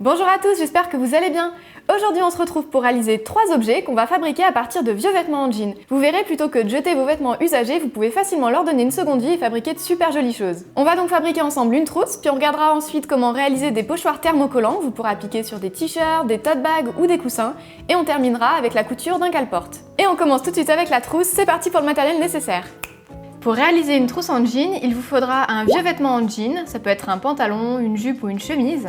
Bonjour à tous, j'espère que vous allez bien. Aujourd'hui on se retrouve pour réaliser 3 objets qu'on va fabriquer à partir de vieux vêtements en jean. Vous verrez, plutôt que de jeter vos vêtements usagés, vous pouvez facilement leur donner une seconde vie et fabriquer de super jolies choses. On va donc fabriquer ensemble une trousse, puis on regardera ensuite comment réaliser des pochoirs thermocollants. Vous pourrez appliquer sur des t-shirts, des tote bags ou des coussins. Et on terminera avec la couture d'un cale-porte. Et on commence tout de suite avec la trousse, c'est parti pour le matériel nécessaire. Pour réaliser une trousse en jean, il vous faudra un vieux vêtement en jean, ça peut être un pantalon, une jupe ou une chemise,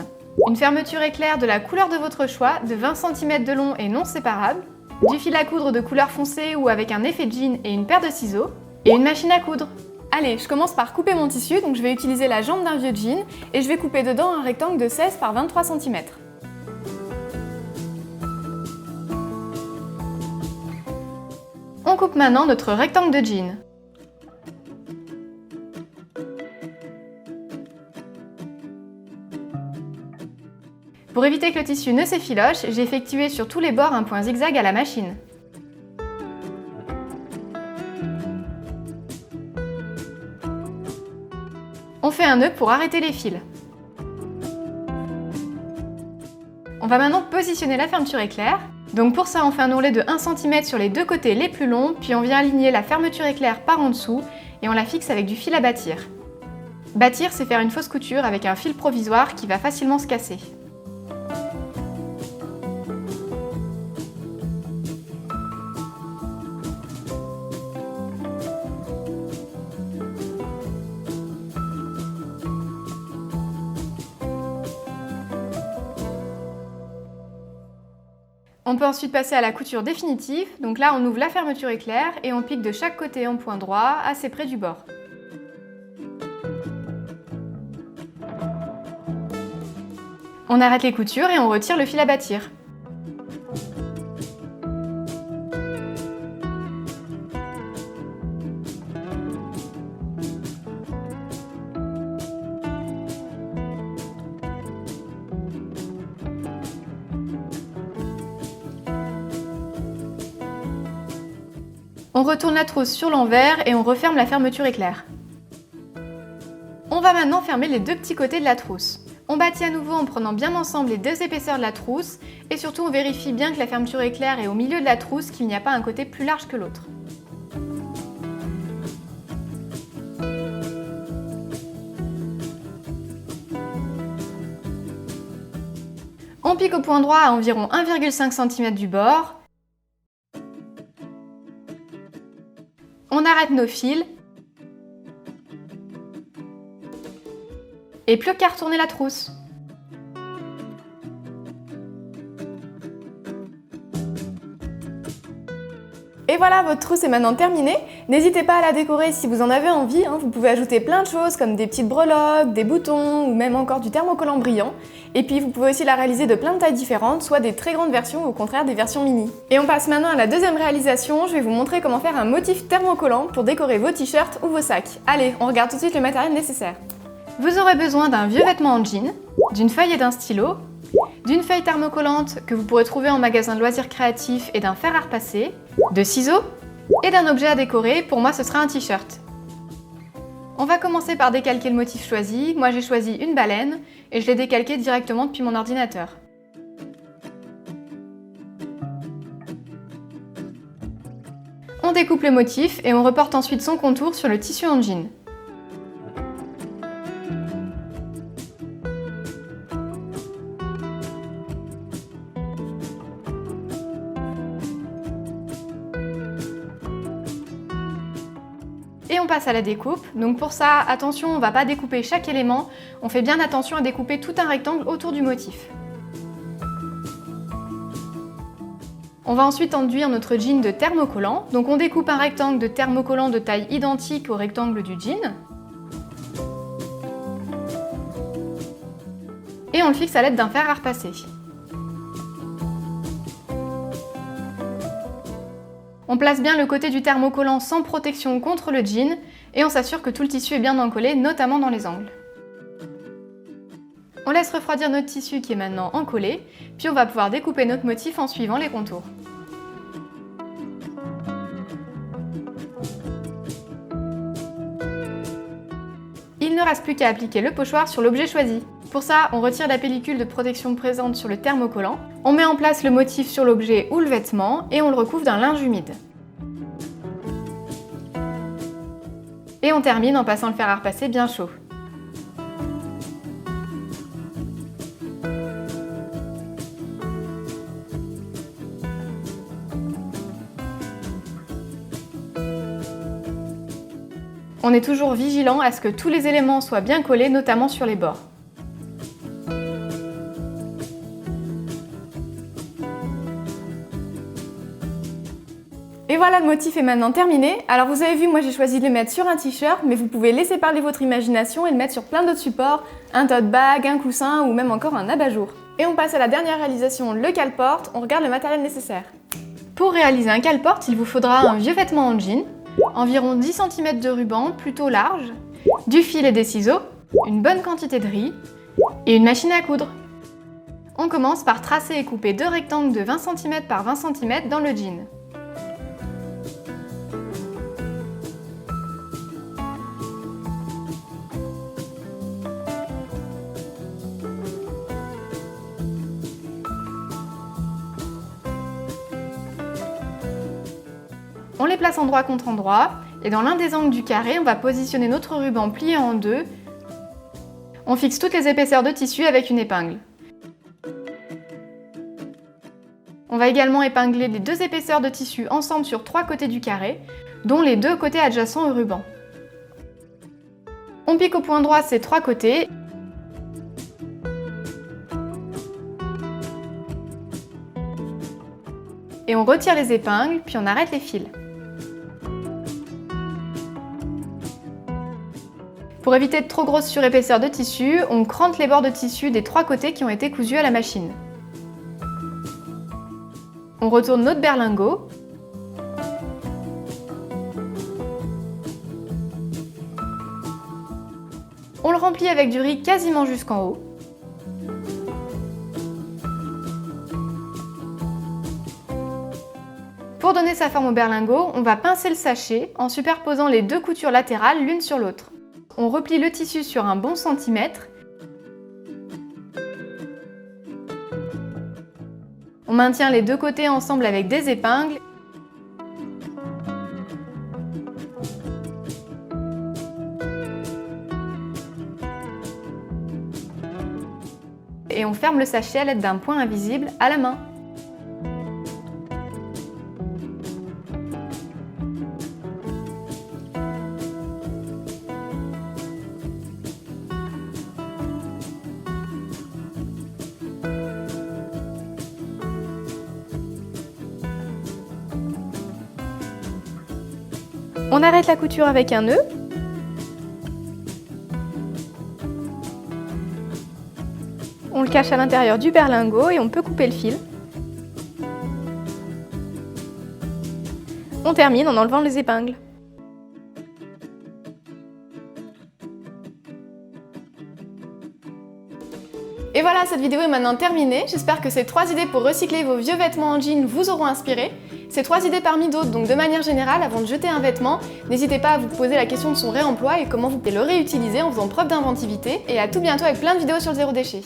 une fermeture éclair de la couleur de votre choix, de 20 cm de long et non séparable, du fil à coudre de couleur foncée ou avec un effet jean et une paire de ciseaux, et une machine à coudre. Allez, je commence par couper mon tissu, donc je vais utiliser la jambe d'un vieux jean et je vais couper dedans un rectangle de 16 par 23 cm. On coupe maintenant notre rectangle de jean. Pour éviter que le tissu ne s'effiloche, j'ai effectué sur tous les bords un point zigzag à la machine. On fait un nœud pour arrêter les fils. On va maintenant positionner la fermeture éclair. Donc pour ça, on fait un ourlet de 1 cm sur les deux côtés les plus longs, puis on vient aligner la fermeture éclair par en dessous et on la fixe avec du fil à bâtir. Bâtir, c'est faire une fausse couture avec un fil provisoire qui va facilement se casser. On peut ensuite passer à la couture définitive, donc là on ouvre la fermeture éclair et on pique de chaque côté en point droit, assez près du bord. On arrête les coutures et on retire le fil à bâtir. On retourne la trousse sur l'envers et on referme la fermeture éclair. On va maintenant fermer les deux petits côtés de la trousse. On bâtit à nouveau en prenant bien ensemble les deux épaisseurs de la trousse et surtout on vérifie bien que la fermeture éclair est au milieu de la trousse, qu'il n'y a pas un côté plus large que l'autre. On pique au point droit à environ 1,5 cm du bord. On arrête nos fils et plus qu'à retourner la trousse. Et voilà, votre trousse est maintenant terminée. N'hésitez pas à la décorer si vous en avez envie, Vous pouvez ajouter plein de choses comme des petites breloques, des boutons ou même encore du thermocollant brillant. Et puis vous pouvez aussi la réaliser de plein de tailles différentes, soit des très grandes versions ou au contraire des versions mini. Et on passe maintenant à la deuxième réalisation. Je vais vous montrer comment faire un motif thermocollant pour décorer vos t-shirts ou vos sacs. Allez, on regarde tout de suite le matériel nécessaire. Vous aurez besoin d'un vieux vêtement en jean, d'une feuille et d'un stylo, d'une feuille thermocollante que vous pourrez trouver en magasin de loisirs créatifs et d'un fer à repasser, de ciseaux et d'un objet à décorer. Pour moi ce sera un t-shirt. On va commencer par décalquer le motif choisi. Moi j'ai choisi une baleine et je l'ai décalqué directement depuis mon ordinateur. On découpe le motif et on reporte ensuite son contour sur le tissu en jean. Et on passe à la découpe. Donc pour ça, attention, on ne va pas découper chaque élément, on fait bien attention à découper tout un rectangle autour du motif. On va ensuite enduire notre jean de thermocollant. Donc on découpe un rectangle de thermocollant de taille identique au rectangle du jean. Et on le fixe à l'aide d'un fer à repasser. On place bien le côté du thermocollant sans protection contre le jean et on s'assure que tout le tissu est bien encollé, notamment dans les angles. On laisse refroidir notre tissu qui est maintenant encollé, puis on va pouvoir découper notre motif en suivant les contours. Il ne reste plus qu'à appliquer le pochoir sur l'objet choisi. Pour ça, on retire la pellicule de protection présente sur le thermocollant, on met en place le motif sur l'objet ou le vêtement et on le recouvre d'un linge humide. Et on termine en passant le fer à repasser bien chaud. On est toujours vigilant à ce que tous les éléments soient bien collés, notamment sur les bords. Et voilà, le motif est maintenant terminé. Alors vous avez vu, moi j'ai choisi de le mettre sur un t-shirt, mais vous pouvez laisser parler votre imagination et le mettre sur plein d'autres supports, un tote bag, un coussin ou même encore un abat-jour. Et on passe à la dernière réalisation, le cale-porte. On regarde le matériel nécessaire. Pour réaliser un cale-porte, il vous faudra un vieux vêtement en jean, environ 10 cm de ruban plutôt large, du fil et des ciseaux, une bonne quantité de riz et une machine à coudre. On commence par tracer et couper 2 rectangles de 20 cm par 20 cm dans le jean. On les place endroit contre endroit et dans l'un des angles du carré, on va positionner notre ruban plié en deux. On fixe toutes les épaisseurs de tissu avec une épingle. On va également épingler les 2 épaisseurs de tissu ensemble sur 3 côtés du carré, dont les 2 côtés adjacents au ruban. On pique au point droit ces 3 côtés. Et on retire les épingles, puis on arrête les fils. Pour éviter de trop grosse surépaisseur de tissu, on crante les bords de tissu des 3 côtés qui ont été cousus à la machine. On retourne notre berlingot. On le remplit avec du riz quasiment jusqu'en haut. Pour donner sa forme au berlingot, on va pincer le sachet en superposant les 2 coutures latérales l'une sur l'autre. On replie le tissu sur un bon centimètre. On maintient les 2 côtés ensemble avec des épingles. Et on ferme le sachet à l'aide d'un point invisible à la main. On arrête la couture avec un nœud. On le cache à l'intérieur du berlingot et on peut couper le fil. On termine en enlevant les épingles. Et voilà, cette vidéo est maintenant terminée. J'espère que ces 3 idées pour recycler vos vieux vêtements en jean vous auront inspiré. Ces 3 idées parmi d'autres, donc de manière générale, avant de jeter un vêtement, n'hésitez pas à vous poser la question de son réemploi et comment vous pouvez le réutiliser en faisant preuve d'inventivité. Et à tout bientôt avec plein de vidéos sur le zéro déchet.